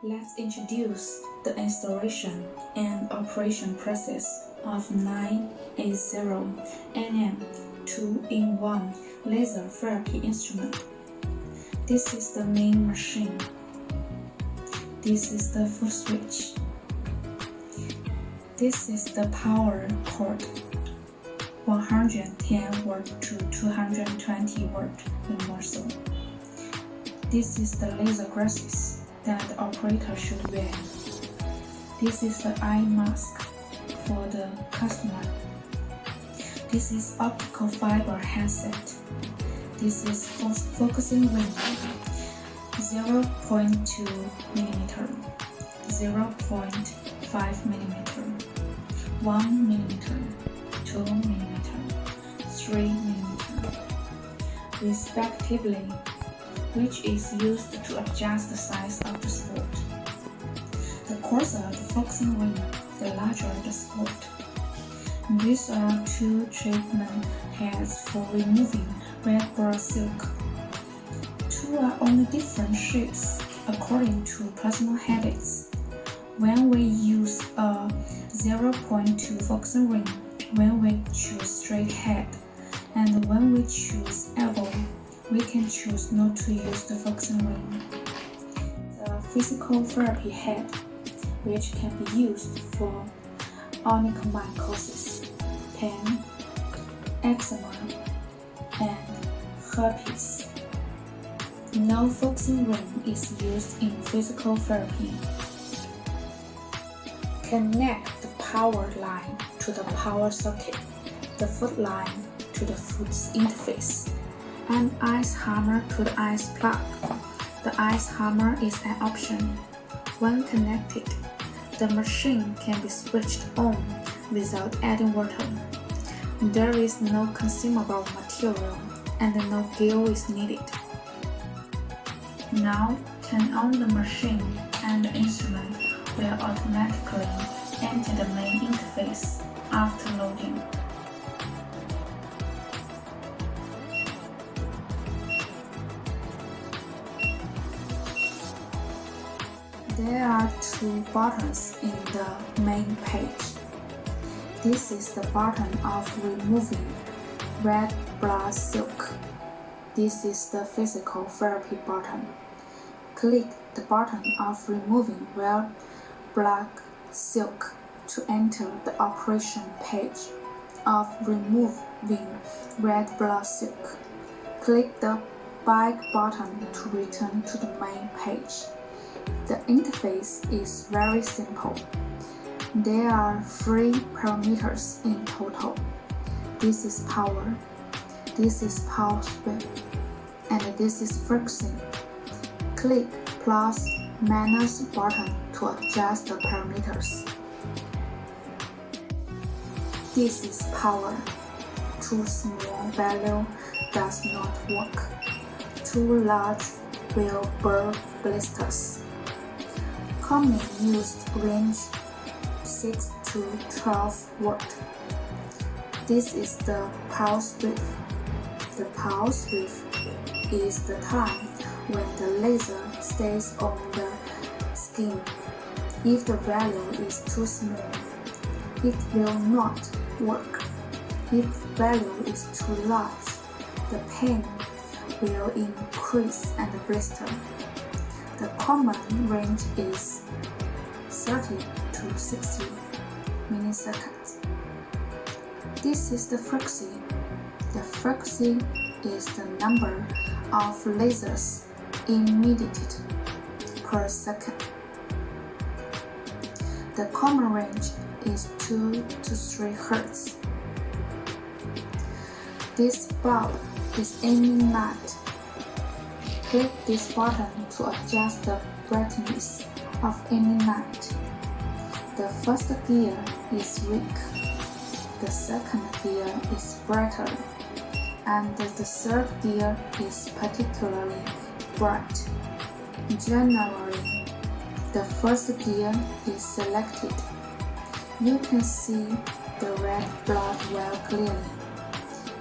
Let's introduce the installation and operation process of 980nm 2-in-1 laser therapy instrument. This is the main machine. This is the foot switch. This is the power cord, 110 volt to 220 volt universal. This is the laser glasses that the operator should wear. This is the eye mask for the customer. This is optical fiber headset. This is focusing ring, 0.2 mm, 0.5 mm, 1 mm, 2 mm, 3 mm, respectively, which is used to adjust the size of the spot. The coarser the focusing ring, the larger the spot. These are two treatment heads for removing red blood silk. Two are only different shapes according to personal habits. When we use a 0.2 focusing ring, when we choose straight head, and when we choose elbow, we can choose not to use the focusing ring. The physical therapy head, which can be used for onychomycosis, pain, eczema, and herpes. No focusing ring is used in physical therapy. Connect the power line to the power socket, the foot line to the foot's interface, and ice hammer to the ice plug. The ice hammer is an option. When connected, the machine can be switched on without adding water. There is no consumable material and no gear is needed. Now, turn on the machine and the instrument will automatically enter the main interface after loading. There are two buttons in the main page. This is the button of removing red blood silk. This is the physical therapy button. Click the button of removing red blood silk to enter the operation page of removing red blood silk. Click the back button to return to the main page. The interface is very simple. There are 3 parameters in total. This is power, this is pulse width, and this is frequency. Click plus minus button to adjust the parameters. This is power. Too small value does not work. Too large will burn blisters. Commonly used range 6 to 12 volt. This is the pulse width. The pulse width is the time when the laser stays on the skin. If the value is too small, it will not work. If the value is too large, the pain will increase and blister. The common range is 30 to 60 milliseconds. This is the frequency. The frequency is the number of lasers emitted per second. The common range is 2 to 3 Hz. This bulb is aiming light. Click this button to adjust the brightness of any light. The first gear is weak, the second gear is brighter, and the third gear is particularly bright. Generally, the first gear is selected. You can see the red blood well clearly.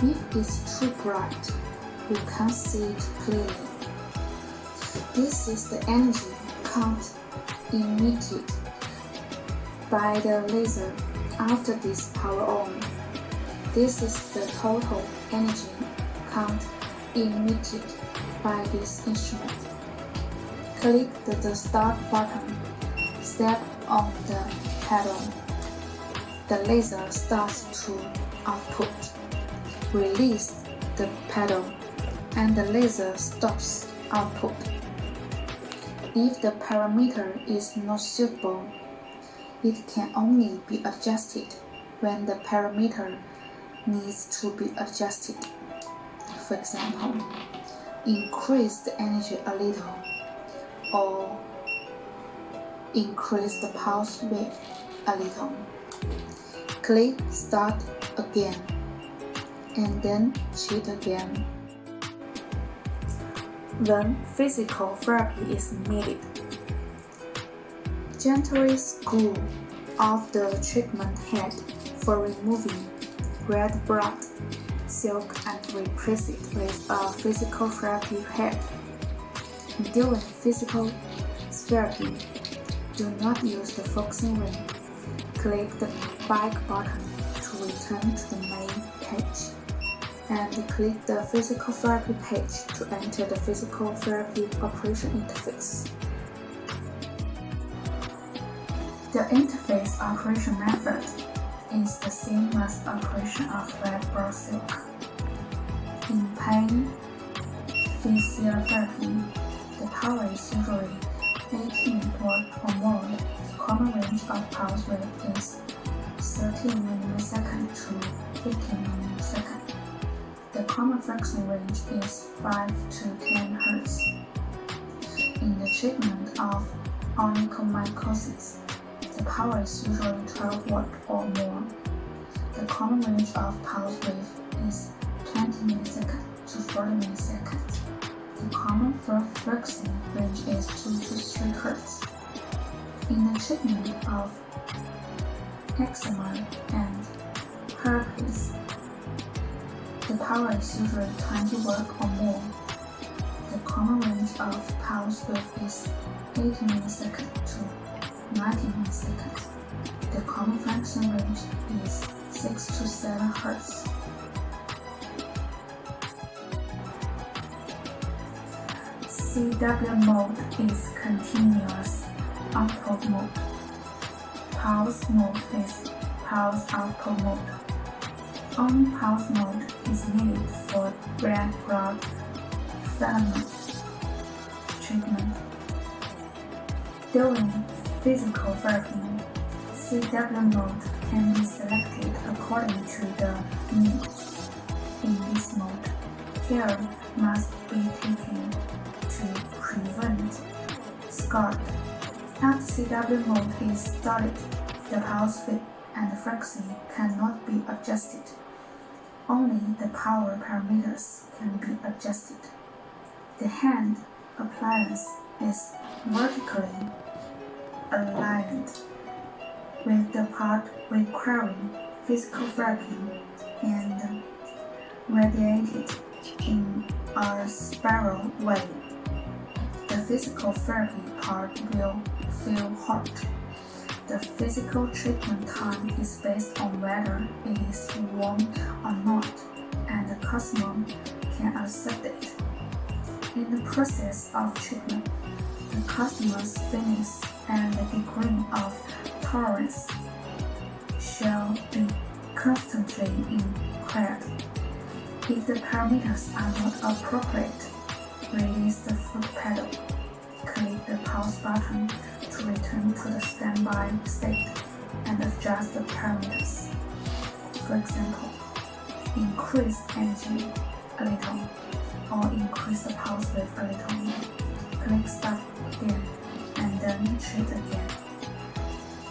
If it's too bright, you can't see it clearly. This is the energy count emitted by the laser after this power on. This is the total energy count emitted by this instrument. Click the Start button. Step on the pedal. The laser starts to output. Release the pedal and the laser stops output. If the parameter is not suitable, it can only be adjusted when the parameter needs to be adjusted. For example, increase the energy a little or increase the pulse width a little. Click Start again and then cheat again. When physical therapy is needed, gently screw off the treatment head for removing red blood silk and replace it with a physical therapy head. During physical therapy, do not use the focusing ring. Click the back button to return to the main page, and click the physical therapy page to enter the physical therapy operation interface. The interface operation method is the same as operation of red blood silk. In pain physiotherapy, the power is usually 18 volt or more. The common range of pulse width is 13 mm to 15 mm. The common frequency range is 5 to 10 Hz. In the treatment of onychomycosis, the power is usually 12 volt or more. The common range of pulse width is 20 ms to 40 ms. The common frequency range is 2 to 3 Hz. In the treatment of eczema and herpes, the power is usually 20 volt or more. The common range of pulse width is 80 ms to 90 ms. The common frequency range is 6 to 7 Hz. CW mode is continuous output mode. Pulse mode is pulse output mode. Only pulse mode is needed for red blood filament treatment. During physical therapy, CW mode can be selected according to the need. In this mode, care must be taken to prevent scar. After CW mode is started, the pulse width and frequency cannot be adjusted. Only the power parameters can be adjusted. The hand appliance is vertically aligned with the part requiring physical therapy and radiated in a spiral way. The physical therapy part will feel hot. The physical treatment time is based on whether it is warm or not, and the customer can accept it. In the process of treatment, the customer's fitness and the degree of tolerance shall be constantly inquired. If the parameters are not appropriate, release the foot pedal. Click the pause button to return to the standby state and adjust the parameters. For example, increase energy a little or increase the pulse width a little. Click Start again and then treat again.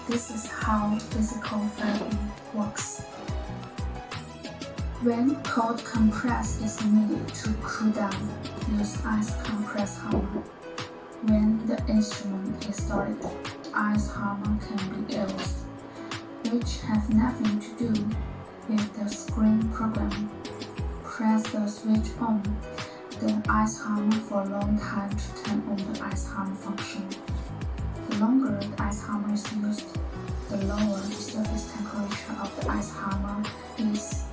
This is how physical therapy works. When cold compress is needed to cool down, use ice compress hammer. When the instrument is started, ice hammer can be used, which have nothing to do with the screen program. Press the switch on the ice hammer for a long time to turn on the ice hammer function. longer the ice hammer is used, the lower the surface temperature of the ice hammer is.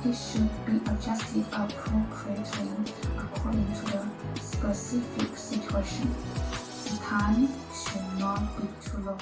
It should be adjusted appropriately according to the specific situation. The time should not be too long.